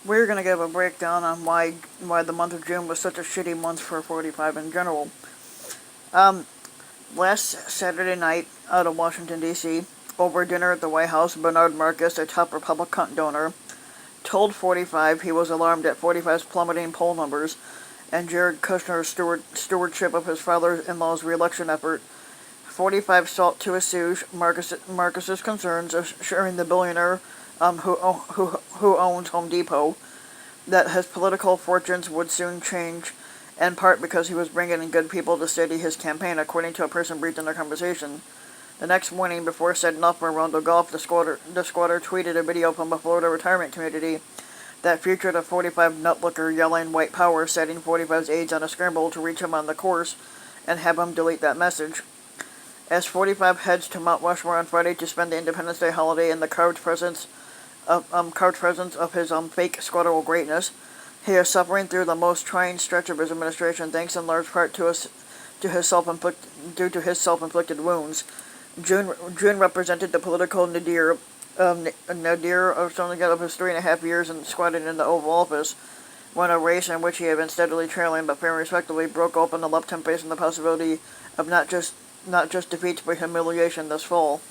We're going to give a breakdown on why the month of June was such a shitty month for 45 in general. Um, Last Saturday night, out of Washington, D.C., over dinner at the White House, Bernard Marcus, a top Republican donor, told 45 he was alarmed at 45's plummeting poll numbers and Jared Kushner's stewardship of his father-in-law's re-election effort. 45 sought to assuage Marcus's concerns, assuring the billionaire who owns Home Depot that his political fortunes would soon change, in part because he was bringing in good people to steady his campaign, according to a person briefed in their conversation. The next morning, before setting off for Rondo Golf, the squatter tweeted a video from a Florida retirement community that featured a 45 nutlooker yelling white power, setting 45's aides on a scramble to reach him on the course and have him delete that message. As 45 heads to Mount Rushmore on Friday to spend the Independence Day holiday in the carved presence of his fake squatterable greatness, he is suffering through the most trying stretch of his administration, thanks in large part to his self-inflicted wounds. June represented the political nadir of something of his 3.5 years in squatting in the Oval Office, when a race in which he had been steadily trailing but fairly respectably broke open and left him facing the possibility of not just defeat but humiliation this fall.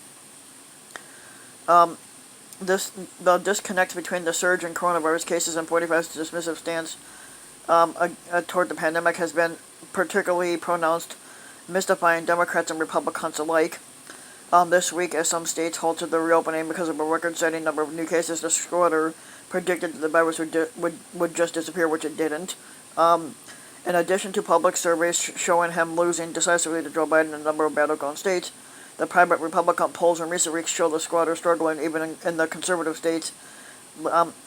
The disconnect between the surge in coronavirus cases and 45's dismissive stance toward the pandemic has been particularly pronounced, mystifying Democrats and Republicans alike. This week, as some states halted the reopening because of a record-setting number of new cases, the squatter predicted that the virus would just disappear, which it didn't. In addition to public surveys showing him losing decisively to Joe Biden in a number of battleground states, the private Republican polls in recent weeks show the squatter struggling even in the conservative states,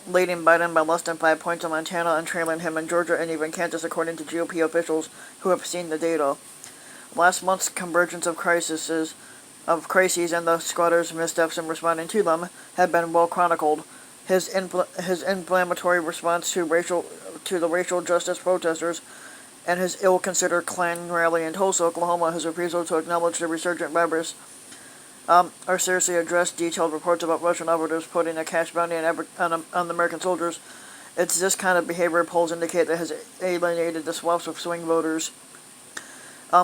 leading Biden by less than 5 points in Montana and trailing him in Georgia and even Kansas, according to GOP officials who have seen the data. Last month's convergence of crises and the squatter's missteps in responding to them have been well chronicled. His inflammatory response to the racial justice protesters and his ill-considered Klan rally in Tulsa, Oklahoma, his refusal to acknowledge the resurgent virus, are seriously addressed. Detailed reports about Russian operatives putting a cash bounty on American soldiers. It's this kind of behavior polls indicate that has alienated the swaths of swing voters.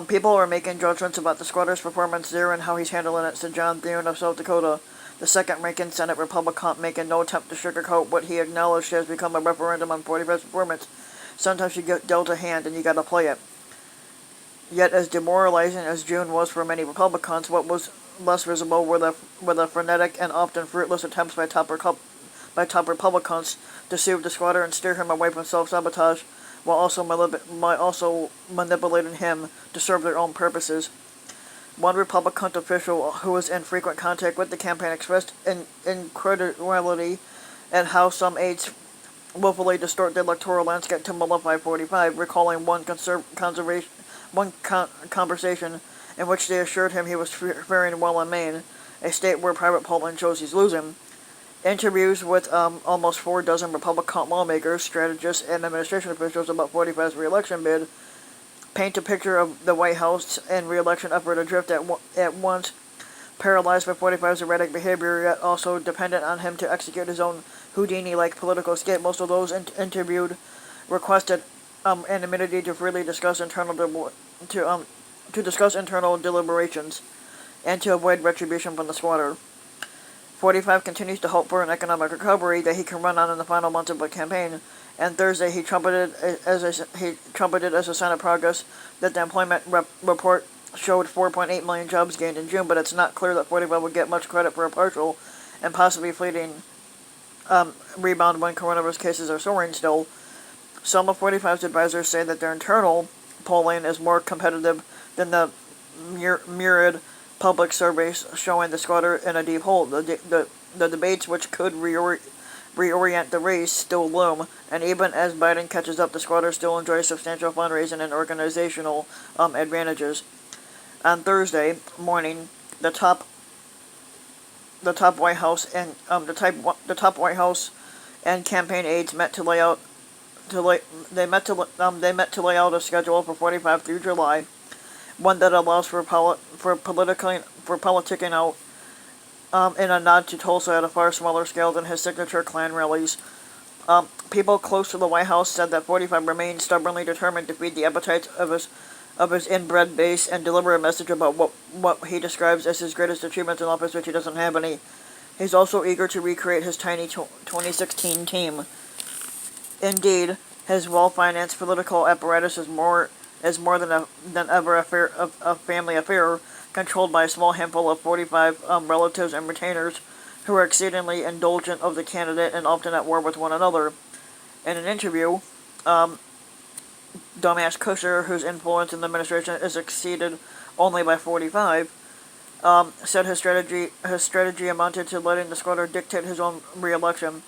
People are making judgments about the squatter's performance there and how he's handling it, said John Thune of South Dakota, the second-ranking Senate Republican, making no attempt to sugarcoat what he acknowledged has become a referendum on 45's performance. Sometimes you get dealt a hand and you gotta play it. Yet, as demoralizing as June was for many Republicans, what was less visible were the frenetic and often fruitless attempts by top Republicans to soothe the squatter and steer him away from self-sabotage, while also manipulating him to serve their own purposes. One Republican official who was in frequent contact with the campaign expressed incredulity at how some aides willfully distort the electoral landscape to mollify 45, recalling one conversation in which they assured him he was faring well in Maine, a state where private polling shows he's losing. Interviews with almost 4 dozen Republican lawmakers, strategists, and administration officials about 45's re-election bid paint a picture of the White House and re-election effort adrift at once paralyzed by 45's erratic behavior, yet also dependent on him to execute his own Houdini-like political escape. Most of those interviewed requested anonymity to freely discuss internal deliberations and to avoid retribution from the squatter. 45 continues to hope for an economic recovery that he can run on in the final months of the campaign, and Thursday he trumpeted as a sign of progress that the employment report showed 4.8 million jobs gained in June, but it's not clear that 45 would get much credit for a partial and possibly fleeting rebound when coronavirus cases are soaring still. Some of 45's advisors say that their internal polling is more competitive than the myriad public surveys showing the squatter in a deep hole. The debates which could reorient the race still loom, and even as Biden catches up, the squatter still enjoys substantial fundraising and organizational advantages. On Thursday morning, the top White House and campaign aides met to lay out a schedule for 45 through July, one that allows for politicking out in a nod to Tulsa at a far smaller scale than his signature Klan rallies. People close to the White House said that 45 remained stubbornly determined to feed the appetites of his inbred base and deliver a message about what he describes as his greatest achievements in office, which he doesn't have any. He's also eager to recreate his tiny 2016 team. Indeed, his well-financed political apparatus is more than ever a family affair, controlled by a small handful of 45 relatives and retainers who are exceedingly indulgent of the candidate and often at war with one another. In an interview, dumbass Kushner, whose influence in the administration is exceeded only by 45, said his strategy amounted to letting the squatter dictate his own re-election.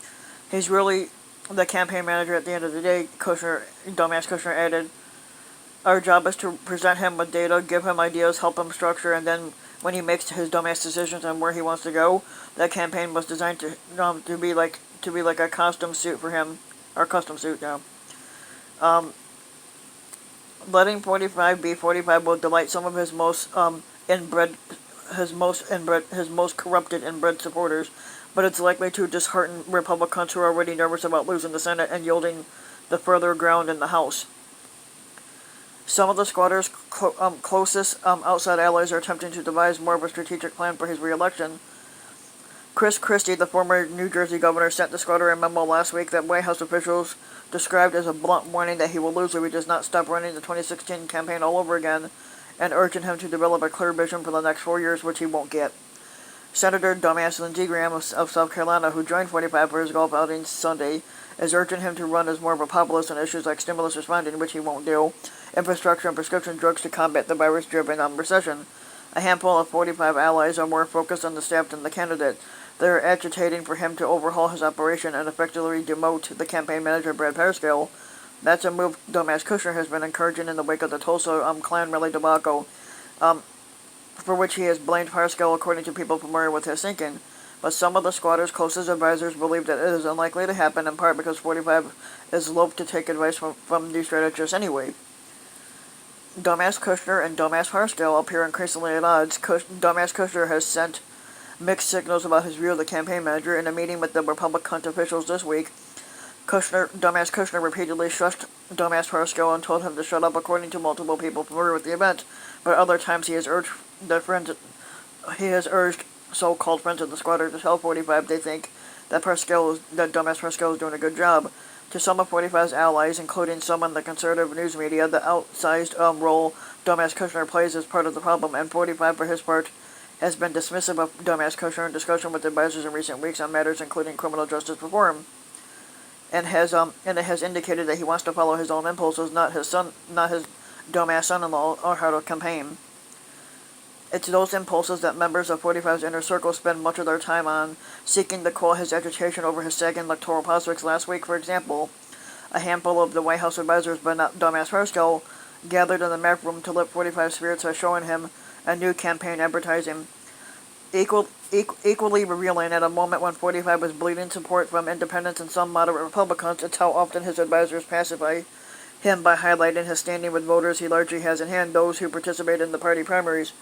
He's really the campaign manager at the end of the day, dumbass Kushner added. Our job is to present him with data, give him ideas, help him structure, and then when he makes his dumbass decisions on where he wants to go, that campaign was designed to be like a costume suit for him, or custom suit now. Letting 45 be 45 will delight some of his most corrupted inbred supporters, but it's likely to dishearten Republicans who are already nervous about losing the Senate and yielding the further ground in the House. Some of the squatter's closest outside allies are attempting to devise more of a strategic plan for his re-election. Chris Christie, the former New Jersey governor, sent the squatter a memo last week that White House officials described as a blunt warning that he will lose if he does not stop running the 2016 campaign all over again, and urging him to develop a clear vision for the next 4 years, which he won't get. Senator dumbass Lindsey Graham of South Carolina, who joined 45 for his golf outing Sunday, is urging him to run as more of a populist on issues like stimulus responding, which he won't do, infrastructure and prescription drugs to combat the virus-driven recession. A handful of 45 allies are more focused on the staff than the candidate. They are agitating for him to overhaul his operation and effectively demote the campaign manager Brad Parscale. That's a move dumbass Kushner has been encouraging in the wake of the Tulsa Klan rally debacle, for which he has blamed Parscale, according to people familiar with his thinking. But some of the squatter's closest advisors believe that it is unlikely to happen, in part because 45 is loath to take advice from new strategists anyway. Dumbass Kushner and dumbass Parscale appear increasingly at odds. Dumbass Kushner has sent mixed signals about his view of the campaign manager. In a meeting with the Republican officials this week, dumbass Kushner repeatedly shushed dumbass Parscale and told him to shut up, according to multiple people familiar with the event. But other times he has urged so-called friends of the squatter to tell 45 they think that dumbass Parscale is doing a good job. To some of 45's allies, including some in the conservative news media, the outsized role dumbass Kushner plays is part of the problem, and 45, for his part, has been dismissive of dumbass Kushner in discussion with advisors in recent weeks on matters including criminal justice reform, and it has indicated that he wants to follow his own impulses, not his dumbass son-in-law, or how to campaign. It's those impulses that members of 45's inner circle spend much of their time on, seeking to quell his agitation over his sagging electoral prospects. Last week, for example, a handful of the White House advisors, but not dumbass Parscale, gathered in the Mac room to lift 45's spirits by showing him a new campaign advertising. Equally revealing, at a moment when 45 was bleeding support from independents and some moderate Republicans, it's how often his advisors pacify him by highlighting his standing with voters he largely has in hand, those who participate in the party primaries.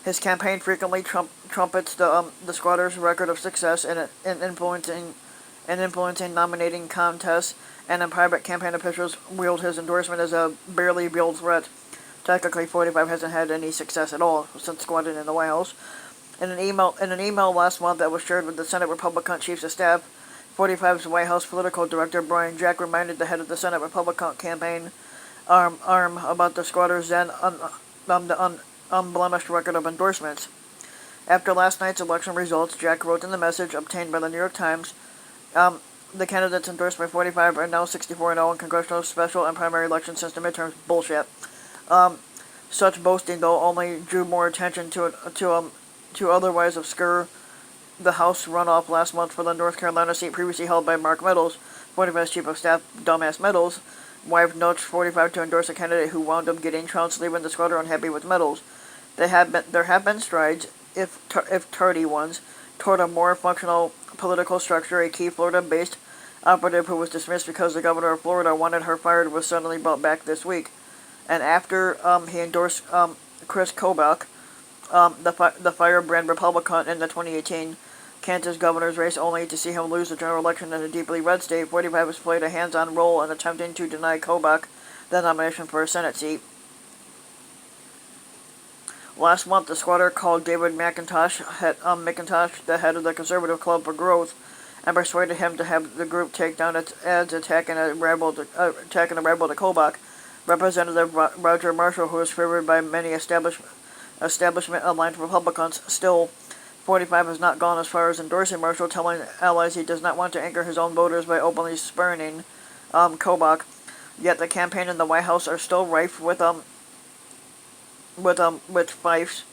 His campaign frequently trumpets the squatter's record of success in influencing nominating contests, and in private campaign officials wield his endorsement as a barely veiled threat. Technically, 45 hasn't had any success at all since squatting in the White House. In an email last month that was shared with the Senate Republican Chiefs of Staff, 45's White House political director Brian Jack reminded the head of the Senate Republican campaign arm about the squatter's then unblemished record of endorsements. After last night's election results, Jack wrote in the message obtained by the New York Times, the candidates endorsed by 45 are now 64-0 in congressional, special, and primary elections since the midterms. Bullshit. Such boasting, though, only drew more attention to otherwise obscure the House runoff last month for the North Carolina seat previously held by Mark Meadows, 45's chief of staff, dumbass Meadows. Wife nudged 45 to endorse a candidate who wound up getting trounced, leaving the squatter unhappy with Meadows. There have been strides, if tardy ones, toward a more functional political structure. A key Florida-based operative who was dismissed because the governor of Florida wanted her fired was suddenly brought back this week. And after he endorsed Chris Kobach, the firebrand Republican in the 2018 Kansas governor's race only to see him lose the general election in a deeply red state. 45 has played a hands-on role in attempting to deny Kobach the nomination for a Senate seat. Last month, the squatter called David McIntosh, the head of the Conservative Club for Growth, and persuaded him to have the group take down its ads attacking a rebel to Kobach. Representative Roger Marshall, who is favored by many establishment-aligned Republicans, still 45 has not gone as far as endorsing Marshall, telling allies he does not want to anchor his own voters by openly spurning Kobach. Yet the campaign and the White House are still rife with fiefs.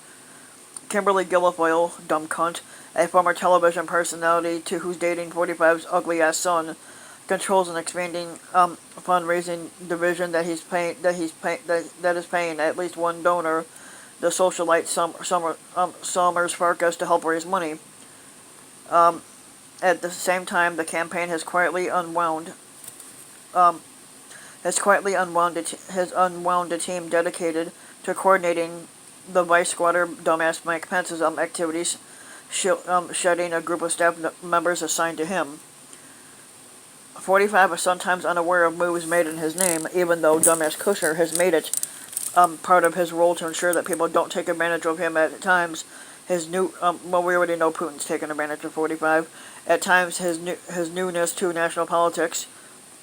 Kimberly Guilfoyle, dumb cunt, a former television personality to who's dating 45's ugly-ass son, controls an expanding fundraising division that is paying at least one donor, the socialite Summers Farkas, to help raise money. At the same time, the campaign has quietly unwound a team dedicated to coordinating the vice squatter dumbass Mike Pence's activities, shedding a group of staff members assigned to him. 45 is sometimes unaware of moves made in his name, even though dumbass Kushner has made it part of his role to ensure that people don't take advantage of him at times. We already know Putin's taken advantage of 45. At times, his newness to national politics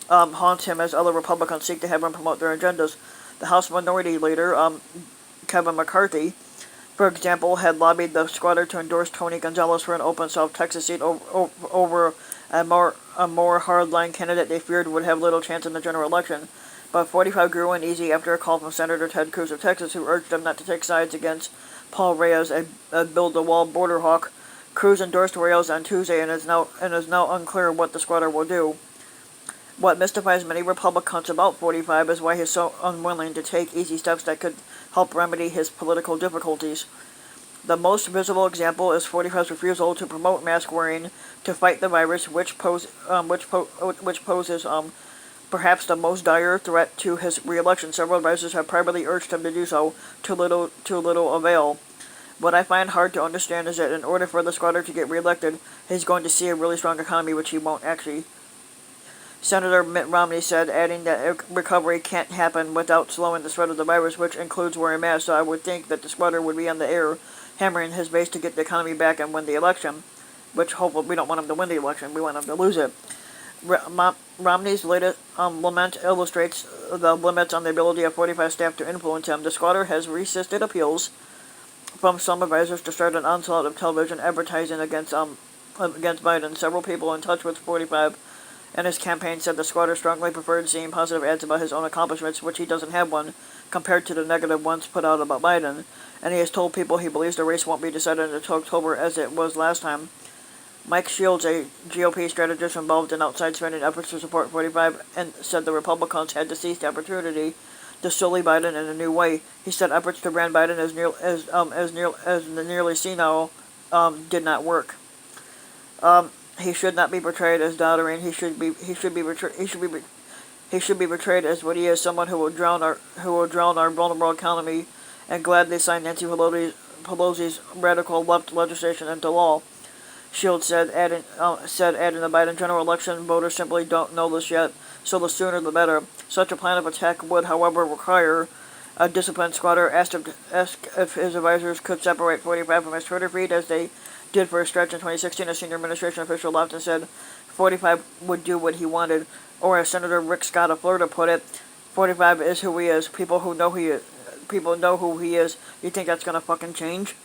haunts him as other Republicans seek to have him promote their agendas. The House Minority Leader, Kevin McCarthy, for example, had lobbied the squatter to endorse Tony Gonzalez for an open South Texas seat over a more hardline candidate they feared would have little chance in the general election. But 45 grew uneasy after a call from Senator Ted Cruz of Texas, who urged him not to take sides against Paul Reyes, a build-the-wall border hawk. Cruz endorsed Reyes on Tuesday and is now unclear what the squatter will do. What mystifies many Republicans about 45 is why he is so unwilling to take easy steps that could help remedy his political difficulties. The most visible example is 45's refusal to promote mask wearing to fight the virus, which poses perhaps the most dire threat to his re-election. Several advisors have privately urged him to do so, to little avail. What I find hard to understand is that in order for the squatter to get re-elected, he's going to see a really strong economy, which he won't actually. Senator Mitt Romney said, adding that recovery can't happen without slowing the spread of the virus, which includes wearing masks, so I would think that the squatter would be on the air hammering his base to get the economy back and win the election, which hopefully we don't want him to win the election, we want him to lose it. Romney's latest lament illustrates the limits on the ability of 45 staff to influence him. The squatter has resisted appeals from some advisors to start an onslaught of television advertising against Biden. Several people in touch with 45 and his campaign said the squatter strongly preferred seeing positive ads about his own accomplishments, which he doesn't have one, compared to the negative ones put out about Biden. And he has told people he believes the race won't be decided until October as it was last time. Mike Shields, a GOP strategist involved in outside spending efforts to support 45, and said the Republicans had to seize the opportunity to sully Biden in a new way. He said efforts to brand Biden as nearly senile did not work. He should not be portrayed as doddering. He should be portrayed as what he is, someone who will drown our vulnerable economy, and gladly sign Nancy Pelosi's radical left legislation into law. Shields said, adding the Biden general election, voters simply don't know this yet, so the sooner the better. Such a plan of attack would, however, require a disciplined squatter asked if his advisors could separate 45 from his Twitter feed, as they did for a stretch in 2016. A senior administration official laughed and said 45 would do what he wanted, or as Senator Rick Scott of Florida put it, 45 is who he is. People know who he is. You think that's gonna fucking change?